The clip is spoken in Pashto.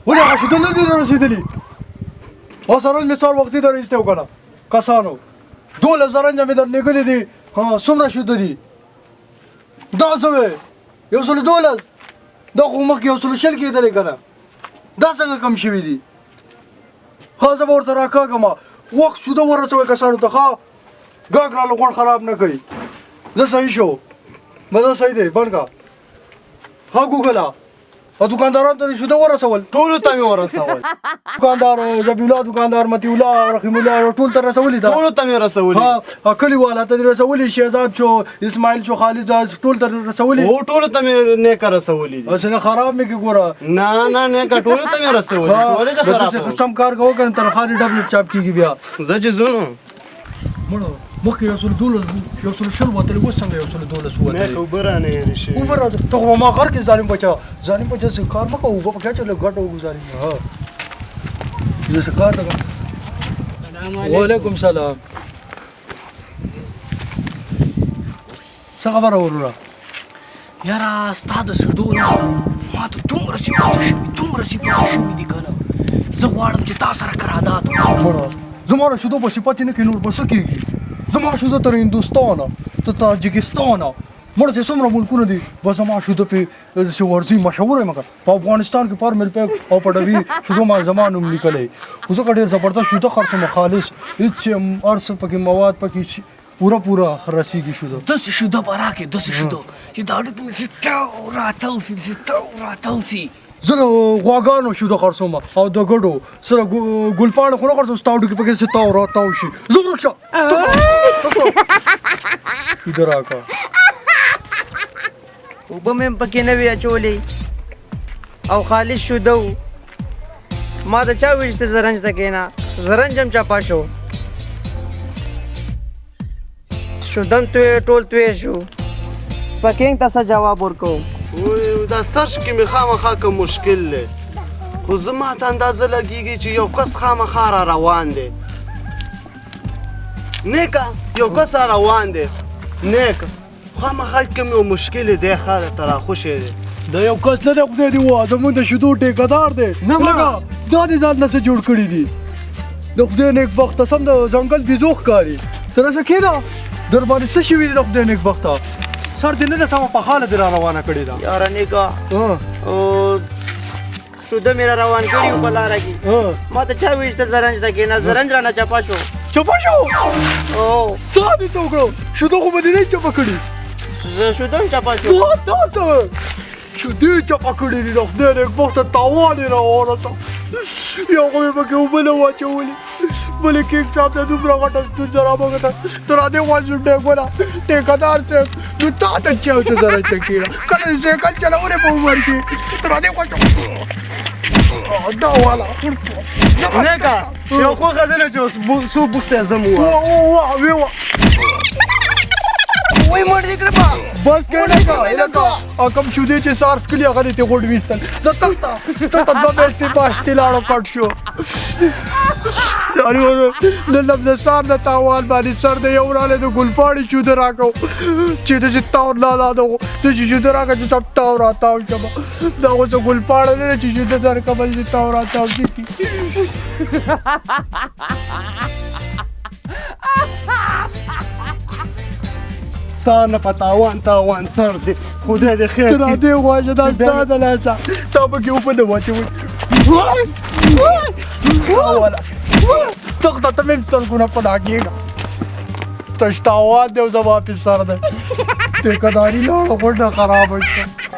ولې هغه شیدې نه دي رسېدلي وسره مې څار وختي در ایستی وکړه کسانو 12 زرنجه مې در لېږلي دي څومره شیدې دي دا څه وې 112 دا خو مخکې 120 کېدلې که نه دا څنګه کم شوي دي ښه زه به ورسره راکاږم وخت شوده ورسوئ کسانو ته ښه ګاګ راله غوڼ خراب نه کوي زه صحیح شو مزه صحیح دی بند که ښه ګوګله دکاندارانو ته شوده ورسول ټولو ته مې ورسول دکاندار ذبیح الله دکاندار مطیع الله رحیم الله ټول ته رسولي ده ټولو ته مې رسولي ها کلیواله ته رسولي شهزاد شو اسماعیل شو خالد ټول ته رسولي هو ټولو ته مې نیکه رسولي دي اسنه خراب مې کې ګوره نه نه نیکه ټولو ته مې رسولي ولې د خراب سم کار کوو کنه تر خاري ډبل چاپ کیږي بیا زه چې زونو مړو مخکې 112 وتل اوس څنګه 112 وتل نیکه وبرانه هېرې شي وبره ته خو ما غر کې ظالم بچا څه کار مه کوه اوبه پکې چلو ګټه وګزاري ها دې څه کار ده السلام علیکم وعلیکم سلام څه خبره وروره یاره ستا د سړدو نه ما ته دومره صفاتو شوي دي که نه زه غواړم چې تا سره قرارداد وکړم مړه زما له شیدو به صفت یې نه کوي نور به څه کېږي زما شیدو تر هندوستانه تر تاجکستانه مړه چې څومره ملکونه دي بس زما شیدو پې داسې ورځي مشهوره یم که په افغانستان کې پر مل پیک او په ډبي شیدو ما زما نوم لیکلی خو ځکه ډېر زبردست شیدو خرڅوم خالص هېڅ هر څه پکې مواد پکې پوره رسیږي شیدو داسې شیده به راکړې داسې شیده چې د هډوکو مې تاو راتاو سي زه د غواګانو شیدو خرڅوم او د ګډو سره ګلپاڼه خو نه خرڅوم ستا هډوکي پکې داسې تاو راتاو شي زه ورک شه شیده راکړه اوبه مې پکې نه وي اچولې او خالص شوده و ما د چا ویل چې ته زرنج ته کښېنه زرنج هم چپه شو شودم ټول توی شو پکینګ ته څه جواب ورکوم دا سرچ کې مې خامخا که مشکل دی خو زه ماته اندازه لګېږي چې یو کس خامخا را روان دی نیکه یو کس را روان دی نیکه خامخا کوم یو مشکل دی ښه درته راخوشی دی دا یو کس نه دی خدای دې ووایه زموږ د شیدو ټیکهدار دی لکه دا دې ځان نه څه جوړ کړي دي د خدای نیکبخته سم د ځنګل بیزو ښکاري ته راشه کښېنه در باندې څه شوي دي د خدای نیکبخته سر دې نه ده سمه پخاله دې را روانه کړې ده یاره نیکه شوده مې را روان کړي وو په لاره کې ما ته چا ویل چې ته زرنج ته کښېنه زرنج رانه چپه شو چپه شو او څه دې ته وکړو شیدو خو به دې نه چپه کړي زه شوده هم چپه شو دا څه شیدې چپه کړي دي د خدای نیکبخته تاوان یې راوارته یو خو مې پکې اوبه نه واچولې بلې کیک صاحب ته دومره غټه ستونزه راوګټه تر دې غوښتل ټیکونه ټیکهدار صاحب نو تا ته چا ته زره چکېږه کله دې سایکل چلولې په عمر کې تر دې غوښتل دا والا نیکه یو خوښه دی نه چې څو بوکسه زم ووه وای مړ دې کړه بس کړه کم شودې چې سارس کلی هغه دې ته غوډ ویستل زه تخته دوه میاشتې باشتې لاړو کټ شو د لم د سار د تاوان باندې سر د یو راله د ګلپاڼې شوده راکړو چې داسې تاو لالا د داسې شوده راکړه چې سب تاو راتاو شم دا خو څه ګلپاڼه نه ده چې شوده درکړم چې تاو راتاو شي سار نه په تاوان سر دی خدای دې خیر تر دې غواړه دا ستا د لاسه تا پکې اوبه نه واچوئ تخته ته مې سترګونه پناه کېږه تش تاوان دی او زما پې سر دی ټیکهداري لاړه غونډه خرابه شوه